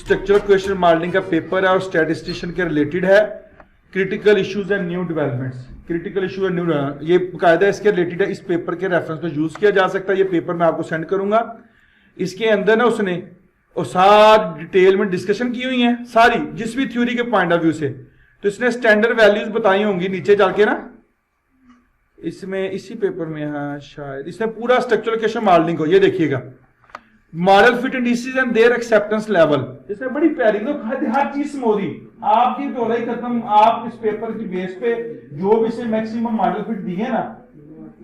Structural question modelling का paper है और स्टैटिस्टिशियन के रिलेटेड है। Critical issues and new developments, critical issue and new, ये कायदा इसके रिलेटेड है, इस पेपर के रेफरेंस में यूज किया जा सकता है। ये पेपर मैं आपको सेंड करूंगा। इसके अंदर ना उसने और सारी डिटेल में डिस्कशन की हुई है, सारी जिस भी थ्योरी के पॉइंट ऑफ व्यू से। तो इसने स्टैंडर्ड वैल्यूज बताई होंगी नीचे जाके ना, इसमें इसी पेपर में, हाँ शायद इसने पूरा स्ट्रक्चरल क्वेश्चन मॉडलिंग को, ये देखिएगा model fit indices and their acceptance level, इसमें बड़ी प्यारी तो हर चीज समोरी आपकी बोलाई खत्म। आप इस पेपर की बेस पे जो भी इसे मैक्सिमम मॉडल फिट दिए ना,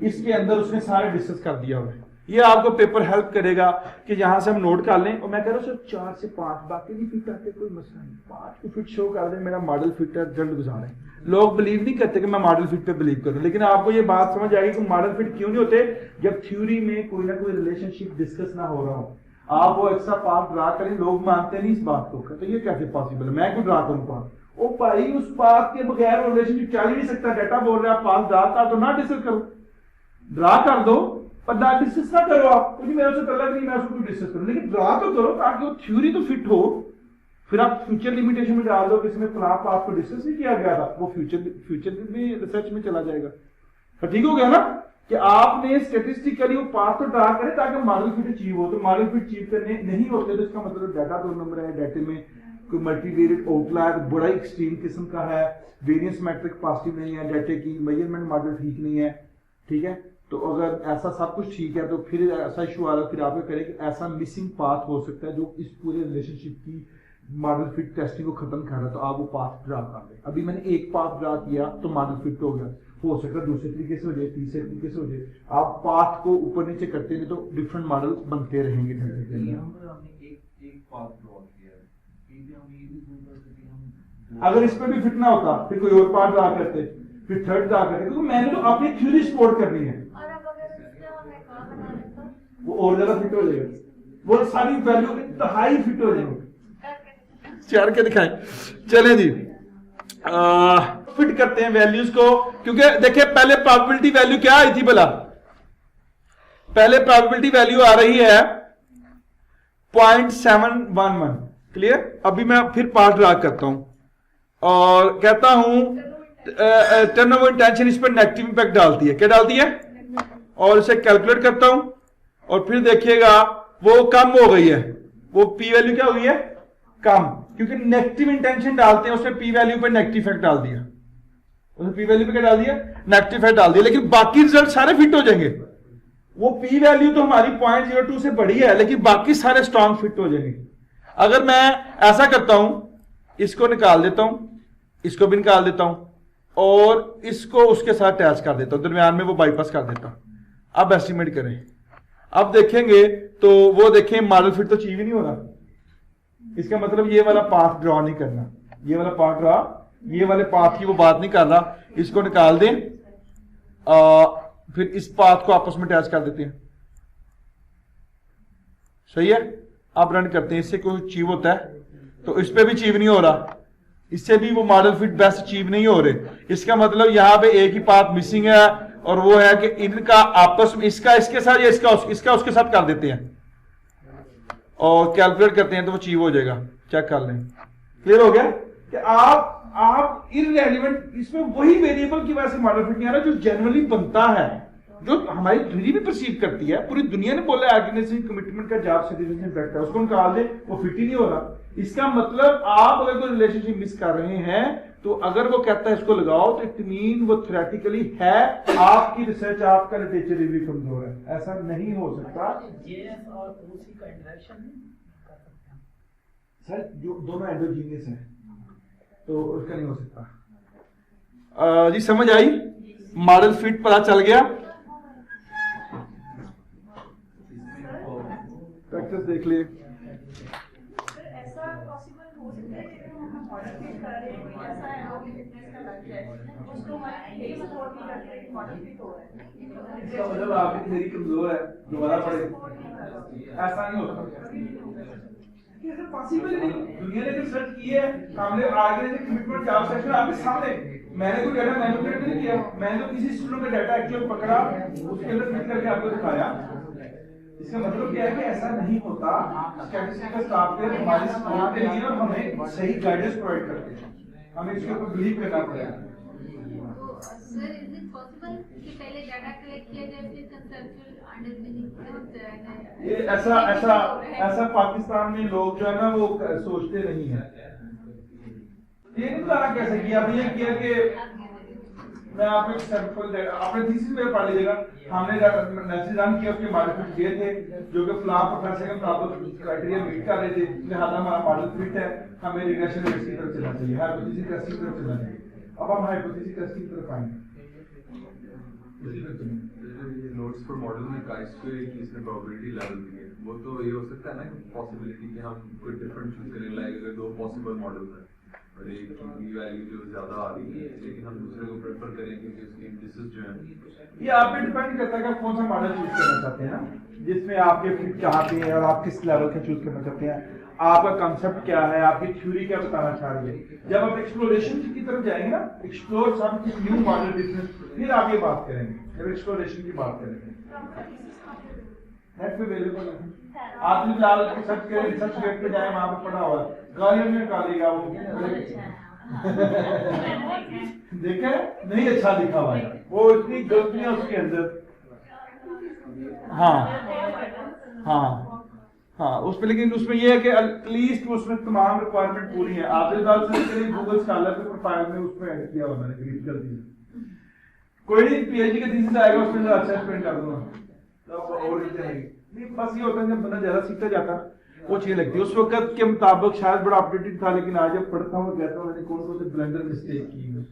इसके अंदर उसने सारे डिस्कस कर दिया हुआ है। ये आपको पेपर हेल्प करेगा कि यहां से हम नोट कर लें। और मैं कह रहा हूं सिर्फ 4 से 5 बाकी भी फिट आते कोई मसला नहीं, 5 की फिट शो कर दें, मेरा मॉडल फिट है, जल्द गुजारें। लोग बिलीव नहीं करते कि मैं मॉडल फिट पे बिलीव करूं, लेकिन आपको ये बात समझ आएगी कि मॉडल फिट क्यों नहीं होते जब थ्योरी में कोई ना कोई रिलेशनशिप डिस्कस ना हो रहा हो। आप वो एक्स्ट्रा पार्ट ड्रा करें, लोग मानते नहीं इस बात को, तो ये कैसे पॉसिबल है, मैं क्यों ड्रा करूं पार्ट? ओ भाई उस पार्ट के बगैर रिलेशनशिप चल ही नहीं सकता। डाटा बोल रहे हैं आप पार्ट ड्रा कर तो ना डिस्कस करो, ड्रा कर दो पर ना डिस्कस ना करो आप, क्योंकि मेरे से तलब नहीं मैं उसको डिस्कस करूं, लेकिन ड्रा तो करो ताकि वो थ्योरी तो फिट हो। फिर आप फ्यूचर लिमिटेशन में डाल दो कि इसमें फलां पार्ट को डिस्कस नहीं किया गया था, वो फ्यूचर में रिसर्च में चला जाएगा। तो ठीक हो गया ना कि आपने स्टैटिस्टिकली वो पाथ तो ड्रा करें ताकि मॉडल फिट अचीव हो। तो मॉडल फिट अचीव करने नहीं होते तो इसका मतलब डाटा 2 नंबर है, डाटे में कोई मल्टीवेरिएट आउटलायर बड़ा एक्सट्रीम किस्म का है, वेरिएंस मैट्रिक पॉजिटिव नहीं है, डाटे की मेजरमेंट मॉडल ठीक नहीं है, ठीक है। तो अगर ऐसा सब कुछ ठीक है तो फिर ऐसा इशू आ रहा है, फिर आप करें कि ऐसा मिसिंग पाथ हो सकता है जो इस पूरे रिलेशनशिप की मॉडल फिट टेस्टिंग को खत्म कर रहा है। तो आप वो पाथ ड्रा कर दें। अभी मैंने एक पाथ ड्रा किया तो मॉडल फिट हो गया, हो सकता है दूसरे तरीके से हो जाए, तीसरे तरीके से हो जाए। आप पाथ को ऊपर नीचे करते हैं तो डिफरेंट मॉडल बनते रहेंगे। अगर इस पे भी फिट ना होता फिर कोई और पार्ट ड्रा करते, फिर थर्ड ड्रा करते, क्योंकि मैंने तो अपनी थ्योरी सपोर्ट करनी है, वो और ज्यादा फिट हो जाएगा, वो सारी वैल्यू इंतहाई फिट हो जाएंगे। चार के दिखाएं, चलें जी फिट करते हैं वैल्यूज को, क्योंकि देखिए पहले प्रोबेबिलिटी वैल्यू क्या आई थी भला, पहले प्रोबेबिलिटी वैल्यू आ रही है 0.711, क्लियर। अभी मैं फिर पार्ट ड्रा करता हूं और कहता हूं टर्नओवर इंटेंशन इस पर नेगेटिव इंपैक्ट डालती है, क्या डालती है, और इसे कैलकुलेट करता हूं और फिर देखिएगा वो कम हो गई है, वो पी वैल्यू क्या हुई है, कम, क्योंकि नेगेटिव इंटेंशन डालते हैं उसने पी वैल्यू पर नेगेटिव इफेक्ट डाल दिया, उसने पी वैल्यू पे क्या डाल दिया, नेगेटिव इफेक्ट डाल दिया, लेकिन बाकी रिजल्ट सारे फिट हो जाएंगे। वो पी वैल्यू तो हमारी 0.02 से बड़ी है लेकिन बाकी सारे स्ट्रॉन्ग फिट हो जाएंगे। अगर मैं ऐसा करता हूं, इसको निकाल देता हूं, इसको भी निकाल देता हूं और इसको उसके साथ अटैच कर देता हूं, दरमियान में वो बाईपास कर देता हूं। अब एस्टिमेट करें, अब देखेंगे तो वो देखें मॉडल फिट तो अचीव ही नहीं हो रहा। इसका मतलब ये वाला पाथ ड्रॉ नहीं करना, ये वाला पाथ ड्रॉ, ये वाले पाथ की वो बात नहीं कर रहा, इसको निकाल दें, फिर इस पाथ को आपस में अटैच कर देते हैं, सही है। अब रन करते हैं, इससे कोई अचीव होता है तो इस पे भी अचीव नहीं हो रहा, इससे भी वो मॉडल फिट बेस्ट अचीव नहीं हो रहे। इसका मतलब यहां पे एक ही पाथ मिसिंग है और वो है कि इनका आपस में, इसका इसके साथ या इसका उसके साथ कर देते हैं और कैलकुलेट करते हैं तो वो अचीव हो जाएगा। चेक कर लें, क्लियर हो गया कि आप इररिलेवेंट, इसमें वही वेरिएबल की वजह से मॉडल फिट नहीं आ रहा जो जनरली बनता है, जो हमारी थ्योरी भी परसीव करती है। पूरी दुनिया ने बोला है ऑर्गेनाइजेशन कमिटमेंट का जॉब सेटिस्फेक्शन फैक्टर, उसको निकाल दे, वो फिट ही नहीं हो रहा। इसका मतलब आप अगर कोई रिलेशनशिप मिस कर रहे हैं तो अगर वो कहता है इसको लगाओ तो इट मीन वो थ्योरेटिकली है, आपकी रिसर्च, आपका लिटरेचर रिव्यू कमजोर है, ऐसा नहीं हो सकता। सर जो दोनों एंडोजीनियस हैं तो उसका नहीं हो सकता। जी समझ आई, मॉडल फिट पता चल गया, प्रैक्टिस देख लिए। मतलब आपकी थ्योरी कमजोर है, दोबारा पढ़े, ऐसा नहीं होता, पॉसिबल नहीं। दुनिया ने रिसर्च की है, हमने आगे से कमिटमेंट जॉब सेक्शन आपके सामने, मैंने कोई डाटा मैनिपुलेट नहीं किया, मैंने तो किसी स्टूडेंट का डाटा एक्चुअल पकड़ा, उसके अंदर फिट करके आपको दिखाया। इसका मतलब क्या है कि ऐसा नहीं होता। स्टैटिस्टिकल सॉफ्टवेयर हमारे स्कोर के लिए और हमें सही गाइडेंस प्रोवाइड करते हैं, हमें इसके ऊपर बिलीव करना पड़ेगा। सर इज इट पॉसिबल कि पहले डाटा कलेक्ट किया जाए फिर कंसेप्चुअल अंडरस्टैंडिंग? ये ऐसा पाकिस्तान में लोग जो है ना वो सोचते नहीं है। ये नहीं बताना कैसे किया, अब ये किया कि मैं आपको एक सैंपल आपने थीसिस में पढ़ लीजिएगा, हमने एनालिसिस रन किया, उसके मॉडल दिए थे जो कि फ्लॉ प्रोफेसर के मुताबिक क्राइटेरिया मीट कर रहे थे, लिहाजा हमारा मॉडल फिट है, हमें रिग्रेशन रेट्स की तरफ चलना चाहिए, हाइपोथेसिस टेस्टिंग की तरफ चलना चाहिए। अब हम हाइपोथेसिस टेस्टिंग की तरफ आएंगे। नोट्स फॉर मॉडल में chi-square की इसमें प्रोबेबिलिटी लेवल दी है, वो तो ये हो सकता है ना कि पॉसिबिलिटी कि हम कोई डिफरेंट चूज करें, लाइक अगर दो पॉसिबल मॉडल हैं और एक की वैल्यू जो ज्यादा आ रही है लेकिन हम दूसरे को प्रेफर करें क्योंकि उसकी इंडिसेस जो है ये आप पे डिपेंड करता है कि आप कौन सा मॉडल चूज करना चाहते हैं ना, जिसमें आपके फिट कहाँ पे है और आप किस लेवल का चूज करना चाहते हैं, आपका कंसेप्ट क्या है, आपकी थ्योरी क्या बताना चाह रही है। जब आप एक्सप्लोरेशन की तरफ जाएंगे ना, explore something new model business, फिर आप ये बात करेंगे जब एक्सप्लोरेशन की बात करेंगे। नेट पे अवेलेबल है, आप फिलहाल रिसर्च करें, रिसर्च वेब पे जाए, वहां पे पढ़ा हुआ है, गालियन में निकालेगा वो देखे नहीं अच्छा लिखा हुआ है, वो इतनी गलतियां उसके अंदर। हाँ उस पे, लेकिन उसमें ये है कि एटलीस्ट उसमें तमाम रिक्वायरमेंट पूरी है। आपके साथ गूगल स्कॉलर के प्रोफाइल में उसमें ऐड किया हुआ मैंने गलती से। कोई नहीं, पीएचडी का थीसिस आएगा उसमें अच्छा स्पेंड कर दूंगा तो और नहीं, बस ये होता है जब बंदा ज्यादा सीखता जाता है वो चीज लगती है। उस वक्त के मुताबिक शायद बड़ा अपडेटेड था, लेकिन आज जब पढ़ता हूँ कहता हूँ मैंने कौन कौन से ब्लेंडर मिस्टेक की।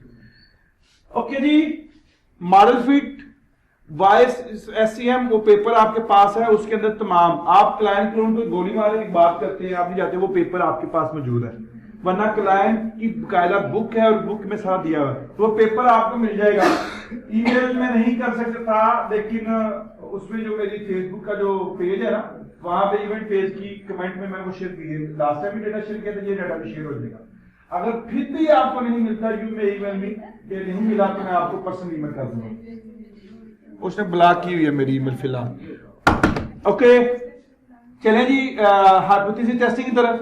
ओके जी, मॉडल फिट वाइस एससीएम वो पेपर आपके पास है, उसके अंदर तमाम आप क्लाइंट क्लोन को गोली मारने की बात करते हैं, आप नहीं जाते, वो पेपर आपके पास मौजूद है, वरना क्लाइंट की बकायदा बुक है और बुक में साथ दिया हुआ है, तो वो पेपर आपको मिल जाएगा। ईमेल में नहीं कर सकता था, लेकिन उसमें जो मेरी फेसबुक का जो पेज है ना, वहां पे इवेंट पेज की कमेंट में मैंने वो शेयर की है, लास्ट टाइम भी डेटा शेयर किया था, ये डाटा भी शेयर हो जाएगा। अगर फिर भी आपको नहीं मिलता यू में ईमेल में ये नहीं मिला तो मैं आपको पर्सनल ईमेल कर दूंगा। उसने ब्लॉक की हुई है मेरी ईमेल फिलहाल। ओके चलें जी हाइपोथेसिस टेस्टिंग की तरफ।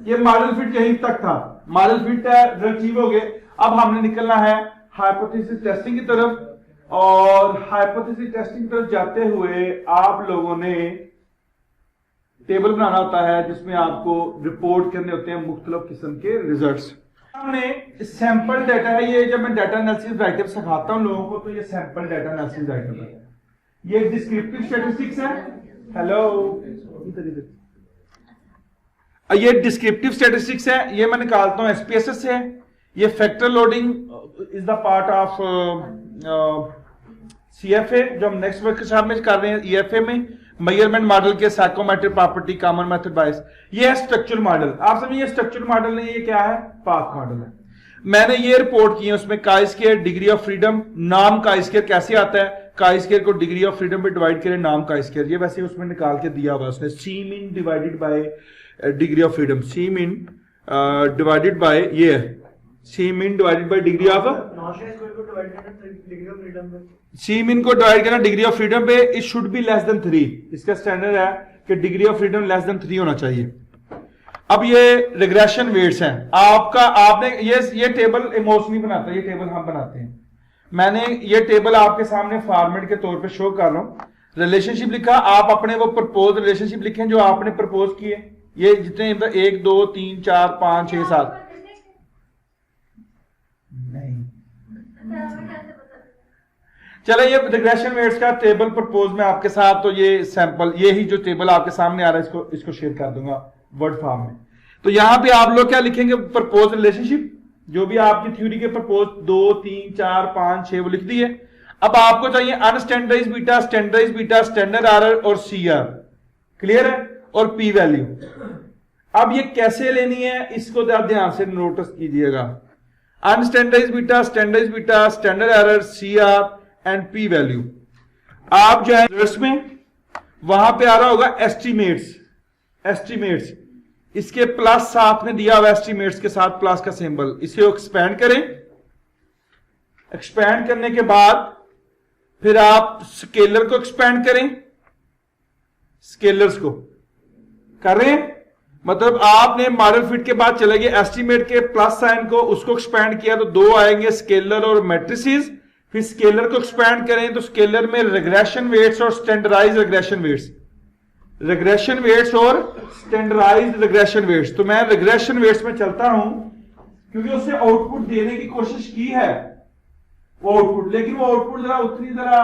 ये मॉडल फिट यहीं तक था, मॉडल फिट है, रिजल्ट अचीव हो गए। अब हमने निकलना है हाइपोथेसिस टेस्टिंग की तरफ, और हाइपोथेसिस टेस्टिंग की तरफ जाते हुए आप लोगों ने टेबल बनाना होता है जिसमें आपको रिपोर्ट करने होते हैं मुख्तलिफ किस्म के रिजल्ट्स। हमने सैंपल डाटा है, ये जब मैं डाटा एनालिसिस राइटर सिखाता हूं लोगों को तो ये सैंपल डाटा एनालिसिस राइटर है। ये डिस्क्रिप्टिव स्टैटिस्टिक्स है, हेलो ये डिस्क्रिप्टिव स्टैटिस्टिक्स है, ये मैं निकालता हूं एसपीएसएस से। ये factor loading is the part of CFA जो हम नेक्स्ट वर्कशॉप में कर रहे हैं, ईएफए में मेजरमेंट मॉडल के साइकोमेट्रिक प्रॉपर्टी कॉमन मेथड बायस। ये है स्ट्रक्चर मॉडल। आप समझिए स्ट्रक्चर मॉडल नहीं, ये क्या है, पाथ मॉडल है। मैंने ये रिपोर्ट की है, उसमें chi square degree of freedom, नाम काई स्क्वायर कैसे आता है, काई स्क्वायर को डिग्री ऑफ फ्रीडम पे डिवाइड करें, नाम काई स्क्वायर, ये वैसे उसमें निकाल के दिया हुआ उसने, CMIN divided by degree of freedom, CMIN divided by ये CMIN divided by degree of CMIN को डिवाइड करना डिग्री ऑफ फ्रीडम पे, it should be less than 3, इसका स्टैंडर्ड है कि degree of freedom less than 3 होना चाहिए। अब ये रिग्रेशन वेट्स हैं आपका, आपने ये टेबल इमोस नहीं बनाता, ये टेबल हम बनाते हैं। मैंने ये टेबल आपके सामने फॉर्मेट के तौर पे शो कर रहा हूं। रिलेशनशिप लिखा, आप अपने वो प्रपोज रिलेशनशिप लिखें जो आपने प्रपोज किए, ये जितने 1 2 3 4 5 6 7 नहीं, चलो ये रिग्रेशन वेट्स का टेबल प्रपोज में आपके साथ, तो ये सैंपल ये ही जो टेबल आपके सामने आ रहा है इसको शेयर कर दूंगा वर्ड फॉर्म में। तो यहां पे आप लोग क्या लिखेंगे, प्रपोज रिलेशनशिप, जो भी आपकी थ्योरी के प्रपोज 2 3 4 5 6 वो लिख दिए। अब आपको चाहिए unstandardized beta, standardized beta, standard error और सीआर, क्लियर है, और पी वैल्यू। अब ये कैसे लेनी है इसको ध्यान से नोटिस कीजिएगा, unstandardized beta, standardized beta, standard error, CR and P value. आप जो है रिजल्ट्स में वहां पे आ रहा होगा एस्टिमेट्स, एस्टिमेट्स इसके प्लस साथ में दिया हुआ, एस्टिमेट्स के साथ प्लस का सिंबल, इसे एक्सपैंड करें। एक्सपैंड करने के बाद फिर आप स्केलर को एक्सपैंड करें, स्केलर्स को कर रहे हैं। मतलब आपने मॉडल फिट के बाद चले गए एस्टिमेट के प्लस साइन को, उसको एक्सपैंड किया तो दो आएंगे, स्केलर और मैट्रिसेस। फिर स्केलर को एक्सपैंड करें तो स्केलर में रिग्रेशन वेट्स और standardize regression weights, regression weights और स्टैंडर्डाइज रिग्रेशन वेट्स। तो मैं रिग्रेशन वेट्स में चलता हूं क्योंकि उससे आउटपुट देने की कोशिश की है वो आउटपुट, लेकिन वो आउटपुट जरा उतनी जरा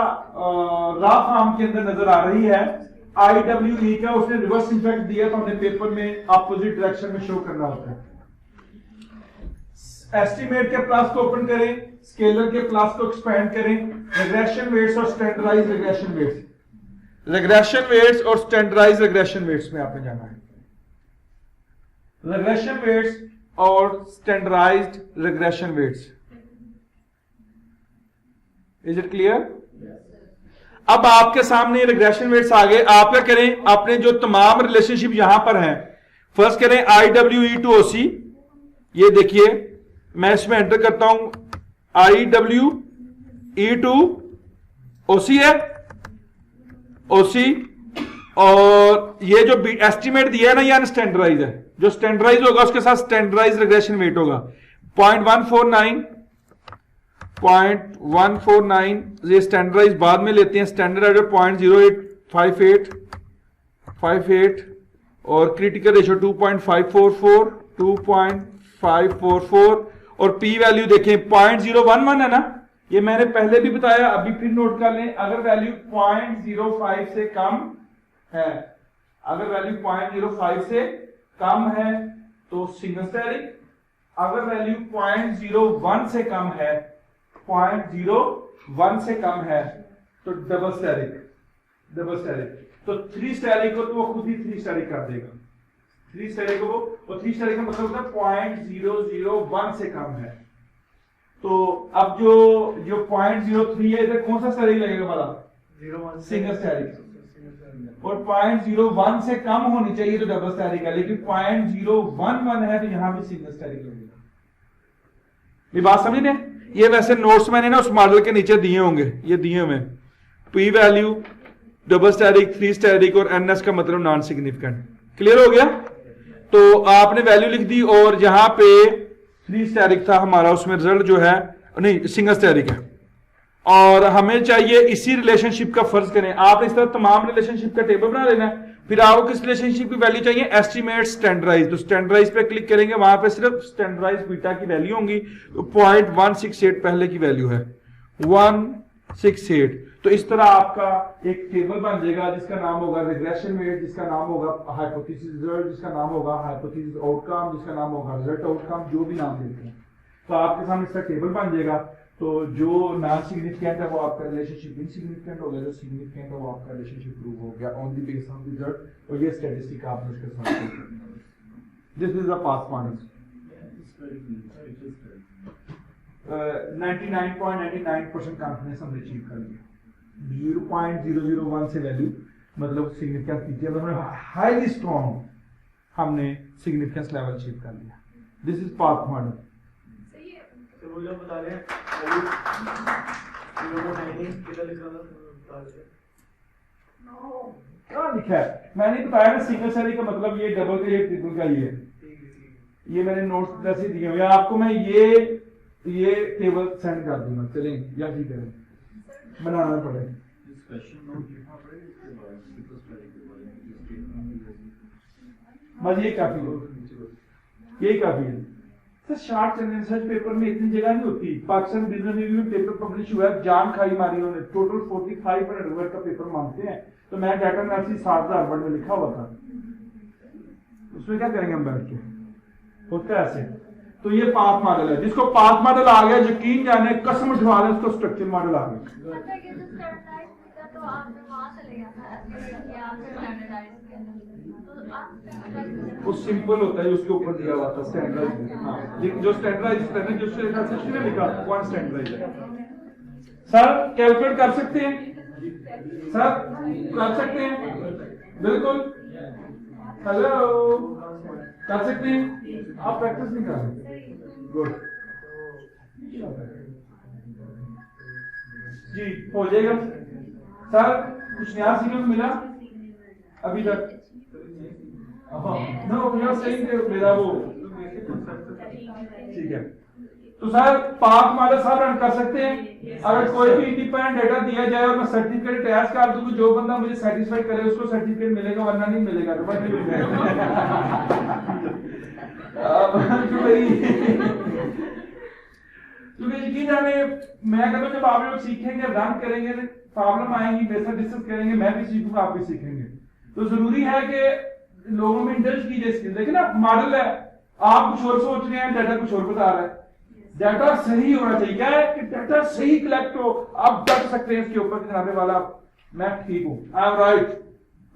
रा फॉर्म के अंदर नजर आ रही है। IWE का उसने रिवर्स इफेक्ट दिया तो हमने पेपर में अपोजिट डायरेक्शन में शो करना होता है। एस्टिमेट के प्लस को ओपन करें, स्केलर के प्लस को एक्सपैंड करें, रिग्रेशन वेट्स और standardize regression weights, regression weights और स्टैंडर्डाइज रिग्रेशन वेट्स में आपने जाना है। रिग्रेशन वेट्स और standardized regression weights. Is it clear? अब आपके सामने रिग्रेशन वेट्स आ गए। आप क्या करें, आपने जो तमाम रिलेशनशिप यहां पर हैं, फर्स्ट करें IWE टू OC। ये देखिए मैं इसमें एंटर करता हूं, IWE टू OC है, OC। और ये जो एस्टिमेट दिया है ना, ये अनस्टैंडर्डाइज है। जो स्टैंडर्डाइज होगा उसके साथ स्टैंडर्डाइज रिग्रेशन वेट होगा 0.149 ये स्टैंडर्डाइज बाद में लेते हैं। स्टैंडर्डाइज 0.0858 और क्रिटिकल रेशियो 2.544 2.544 और पी वैल्यू देखें 0.011 है ना, ये मैंने पहले भी बताया, अभी फिर नोट कर लें। अगर वैल्यू 0.05 से कम है, अगर वैल्यू 0.05 से कम है तो सिंगल स्टेरिक, अगर वैल्यू 0.01 से कम है, 0.01 से कम है तो डबल स्टेरिक, डबल स्टेरिक। तो 3 स्टेरिक को तो वो खुद ही 3 स्टेरिक कर देगा, 3 स्टेरिक को वो, और 3 स्टेरिक का मतलब होता है 0.001 से कम है। तो अब जो 0.03 है, इधर कौन सा स्टेरिक लगेगा वाला? Single asterisk. और 0.01 से कम होनी चाहिए तो डबल स्टेरिक है, लेकिन 0.011 है तो यहां भी सिंगल स्टेरिक लगेगा। ये बात समझ रहे? ये वैसे नोट्स मैंने ना उस मॉडल के नीचे दिए होंगे, ये दिए हुए P value, double asterisk, 3 asterisk और NS का मतलब नॉन सिग्निफिकेंट। क्लियर हो गया? तो आपने वैल्यू लिख दी और यहां पे 3 स्टेरिक था हमारा, उसमें रिजल्ट जो है नहीं सिंगल स्टेरिक है। और हमें चाहिए इसी रिलेशनशिप का, फर्ज करें आप इस तरह तमाम रिलेशनशिप का टेबल बना लेना है। फिर आपको किस रिलेशनशिप की वैल्यू चाहिए? Estimate standardize. तो स्टैंडर्डाइज पे क्लिक करेंगे, वहां पे सिर्फ स्टैंडर्डाइज बीटा की वैल्यू होंगी। तो 0.168 पहले की वैल्यू है 168। तो इस तरह आपका एक टेबल बन जाएगा जिसका नाम होगा रिग्रेशन वेट, जिसका नाम होगा हाइपोथेसिस रिजल्ट, जिसका नाम होगा हाइपोथेसिस आउटकम, जिसका नाम होगा रिजल्ट आउटकम, जो भी नाम देते हैं। तो आपके सामने इसका टेबल बन जाएगा। तो जो नॉन सिग्निफिकेंट है वो आपका रिलेशनशिप इनसिग्निफिकेंट हो गया, जो सिग्निफिकेंट है वो आपका रिलेशनशिप प्रूव हो गया on the basis of result. और ये स्टैटिस्टिक आपने उसके साथ this is the pass marks 99.99% confidence हमने अचीव कर लिया। 0.001 से वैल्यू मतलब सिग्निफिकेंस कीजिए, हमने हाईली स्ट्रॉन्ग हमने सिग्निफिकेंस लेवल अचीव कर लिया। This is path model. वो जो बता रहे हैं क्या लिखा है मैंने बताया ना, सिंगल स्टेरिक का मतलब ये, डबल का ये, ट्रिपल का ये मैंने नोट्स जैसे दिए हुए आपको। मैं ये टेबल सेंड कर दूंगा, चलें या ठीक है बनाना पड़े। बस ये काफी है, यही काफी है। शार्ट रिसर्च पेपर में इतनी जगह नहीं होती। पाकिस्तान बिजनेस रिव्यू में पेपर पब्लिश हुआ है, जान खाई मारी उन्होंने, टोटल 4500 वर्ड का पेपर मांगते हैं। तो मैं डाटा एनालिसिस 7000 वर्ड में लिखा हुआ था, उसमें क्या करेंगे हम बैठ के, होता है ऐसे। तो ये पाथ मॉडल है, जिसको पाथ मॉडल आ गया यकीन जाने कसम उठवा ले, उसको स्ट्रक्चर मॉडल आ गया। वो सिंपल होता है, उसके ऊपर दिया हुआ था स्टैंडर्डाइज। हाँ, जो स्टैंडर्डाइज करने जो उसने लिखा वन स्टैंडर्डाइज है। सर कैलकुलेट कर सकते हैं? सर कर सकते हैं? बिल्कुल। हेलो कर सकते हैं? आप प्रैक्टिस नहीं कर सकते? गुड जी, हो जाएगा। सर कुछ नया सीखने को मिला? अभी तक नो वी आर सेइंग मेरा वो ठीक है। तो सर पाक मॉडल सब रन कर सकते हैं। अगर कोई भी इंडिपेंडेंट डेटा दिया जाए और मैं सर्टिफिकेट अटैच कर दूं, जो बंदा मुझे सेटिस्फाइड करे उसको सर्टिफिकेट मिलेगा, वरना नहीं मिलेगा। तो क्योंकि यकीन जाने मैं कहता हूं जब आप लोग सीखेंगे, रन करेंगे, प्रॉब्लम आएंगी, मेरे साथ डिस्कस करेंगे, मैं भी सीखूंगा, आप भी सीखेंगे। तो जरूरी है कि लोगों में इंडल्ज कीजिए स्किल। देखिए ना, मॉडल है, आप कुछ और सोच रहे हैं, डाटा कुछ और बता रहा है। डाटा सही होना चाहिए। क्या है कि डाटा सही कलेक्ट हो, आप डट सकते हैं इसके ऊपर कि जनाबे वाला मैं ठीक हूं, आई एम राइट।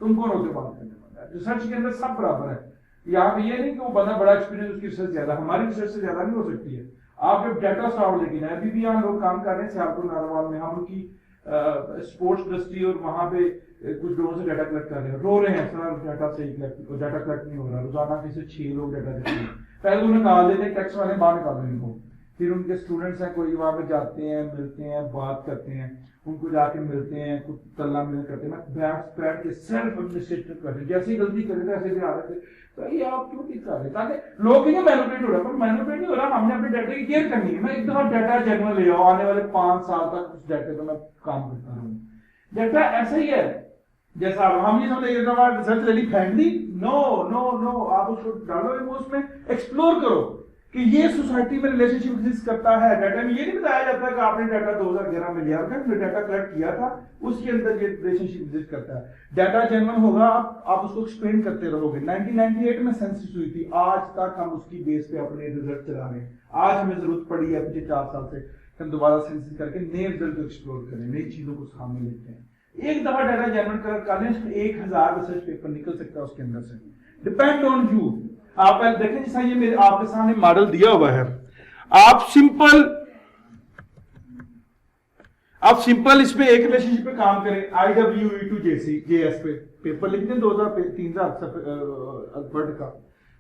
तुम कौन होते बात करने वाला? रिसर्च के अंदर सब बराबर है। यहाँ पे ये नहीं कि वो बंदा बड़ा एक्सपीरियंस, उसकी रिसर्च ज्यादा, हमारी रिसर्च से ज्यादा नहीं हो सकती है। आप जब डाटा स्टॉक लेकिन अभी भी यहाँ लोग काम कर रहे हैं सियालकोट नारोवाल में, हम उनकी स्पोर्ट्स इंडस्ट्री और वहां पे कुछ लोगों से डाटा कलेक्ट कर रहे हैं, रो रहे हैं सर डाटा सही डाटा कलेक्ट नहीं हो रहा। रोजाना किसी 6 लोग डाटा देते हैं, पहले उन्हें निकाल देते हैं, टैक्स वाले बाहर निकाल देंगे इनको। फिर उनके स्टूडेंट्स हैं, कोई वहां पे जाते हैं, मिलते हैं, बात करते हैं, उनको जाके मिलते हैं, कुछ तल्ला मिल करते हैं। बैठ के सेल्फ एडमिनिस्ट्रेटिव करते, जैसी गलती करें तो ऐसे भी आदत है। तो ये आप क्यों ठीक कर रहे हैं? ताकि लोग कहेंगे मैनिपुलेट हो रहा है, पर मैनिपुलेट नहीं हो रहा। हमने अपने डाटा की केयर करनी है। मैं एक दफा डाटा जेन्युइन ले आओ, आने वाले 5 साल तक उस डाटा पे मैं काम करता रहूं। डाटा ऐसा ही है जैसा हम नहीं समझे एक दफा रिसर्च ले ली फेंक दी। नो नो नो, आप उसको डालो उसमें, एक्सप्लोर करो कि ये सोसाइटी में रिलेशनशिप एग्जिस्ट करता है। डाटा में ये नहीं बताया जाता कि आपने डाटा 2011 में लिया था, डाटा कलेक्ट किया था, उसके अंदर ये रिलेशनशिप एग्जिस्ट करता है। डाटा जेन्युइन होगा, आप उसको एक्सप्लेन करते रहोगे। 1998 में सेंसस हुई थी, आज तक हम उसकी बेस पे अपने रिजल्ट चला रहे हैं। आज हमें जरूरत पड़ी है पिछले 4 साल से हम दोबारा सेंसस करके नए रिजल्ट को एक्सप्लोर करें, नई चीजों को सामने लेते हैं। एक दफा डाटा जेन्युइन कर लें, 1000 रिसर्च पेपर निकल सकता है उसके अंदर से। Depend on you. आप देखें जैसा ये मेरे आपके सामने मॉडल दिया हुआ है, आप सिंपल इसमें एक रिलेशनशिप पे काम करें। IWE to JS पे पेपर लिख दें, 2000-3000 वर्ड का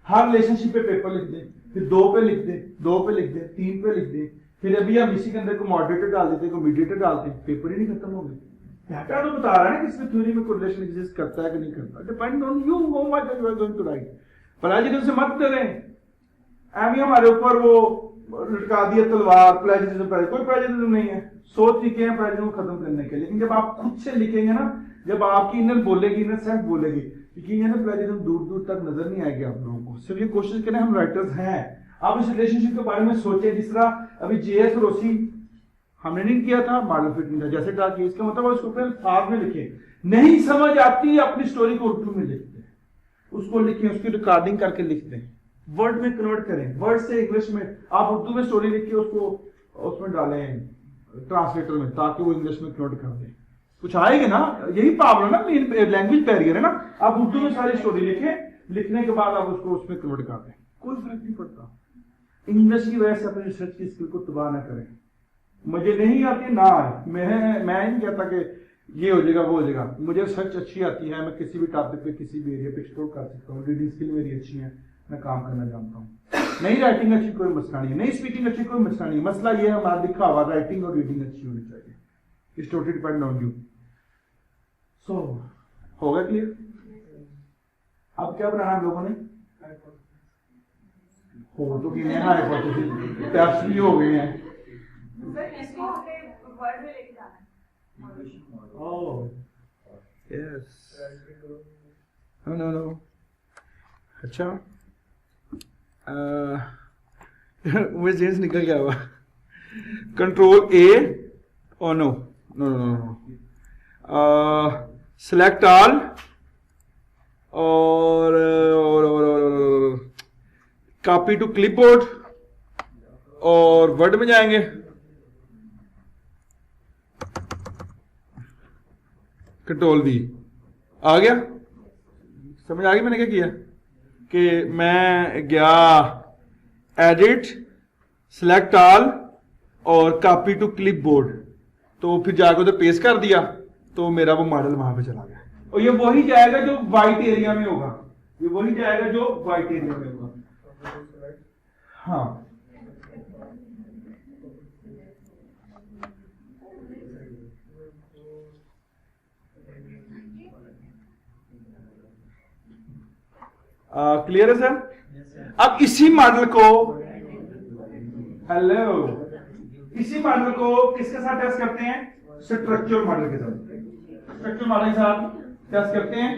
हर रिलेशनशिप पे पेपर लिख दें, फिर 2 पे लिख दें, 2 पे लिख दें, 3 पे लिख दें, फिर अभी हम इसी के अंदर को मॉडरेटर डाल देते हैं, को मीडिएटर डालते हैं, पेपर ही नहीं खत्म हो गए। डाटा तो बता रहा है ना कि इसमें थ्योरी में कोरिलेशन एग्जिस्ट करता है कि नहीं करता। Depend on you how much you are going to write. Plagiarism से मत करें, अभी हमारे ऊपर वो लटका दिया तलवार प्लेजियरिज्म पर। कोई प्लेजियरिज्म नहीं है, 100 तरीके हैं प्लेजियरिज्म को खत्म करने के। लेकिन जब आप खुद से लिखेंगे ना, जब आपकी इनर बोलेगी, इनर सेल्फ बोलेगी, यकीन है प्लेजियरिज्म दूर दूर तक नजर नहीं आएगी आप लोगों को। सिर्फ ये कोशिश करें, हम राइटर्स हैं, आप इस रिलेशनशिप के बारे में सोचें। जिस तरह अभी JS और OC हमने नहीं किया था, मॉडल फिट नहीं था, जैसे ड्रा किया, इसका मतलब उसको अपने अल्फाज में लिखे। नहीं समझ आती अपनी स्टोरी को उर्दू में लिखते हैं, उसको लिखें, उसकी रिकॉर्डिंग करके लिखते हैं, वर्ड में कन्वर्ट करें, वर्ड से इंग्लिश में। आप उर्दू में स्टोरी लिख के उसको उसमें डालें ट्रांसलेटर में, ताकि वो इंग्लिश में कन्वर्ट कर दें। कुछ आएगा ना, यही प्रॉब्लम ना, लैंग्वेज बैरियर है ना। आप उर्दू में सारी स्टोरी लिखें, लिखने के बाद आप उसको उसमें कन्वर्ट कर दें, कोई फर्क नहीं पड़ता। इंग्लिश की वजह से अपनी रिसर्च की स्किल को तबाह ना करें। मुझे नहीं आती ना आए, मैं नहीं कहता कि ये हो जाएगा वो हो जाएगा। मुझे रिसर्च अच्छी आती है, मैं किसी भी टॉपिक पे किसी भी एरिया पे एक्सप्लोर कर सकता हूँ। रीडिंग स्किल मेरी अच्छी है, मैं काम करना जानता हूँ। नहीं राइटिंग अच्छी कोई मसला नहीं है, नहीं स्पीकिंग अच्छी कोई मसला नहीं है। मसला ये है हमारा लिखा हुआ, राइटिंग और रीडिंग अच्छी होनी चाहिए। It's totally depend on you. So होगा क्लियर? अब क्या बनाना हम लोगों ने? हो तो कि हाइपोथेसिस टेस्ट भी हो गए हैं। Oh, yes. No. अच्छा, मुझे जेंस निकल गया हुआ। Control A, oh no. Select all और कॉपी टू क्लिपबोर्ड और वर्ड में जाएंगे। कंट्रोल V आ गया, समझ आ गई मैंने क्या किया? कि मैं गया एडिट, सिलेक्ट ऑल और कॉपी टू क्लिपबोर्ड, तो फिर जाकर उधर पेस्ट कर दिया, तो मेरा वो मॉडल वहां पे चला गया। और ये वही जाएगा जो व्हाइट एरिया में होगा, ये वही जाएगा जो व्हाइट एरिया में होगा। हाँ, क्लियर है सर? अब इसी मॉडल को, हेलो, इसी मॉडल को किसके साथ टेस्ट करते हैं? स्ट्रक्चरल मॉडल के साथ। स्ट्रक्चरल मॉडल के साथ टेस्ट करते हैं।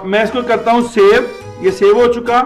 मैं इसको करता हूं सेव, ये सेव हो चुका।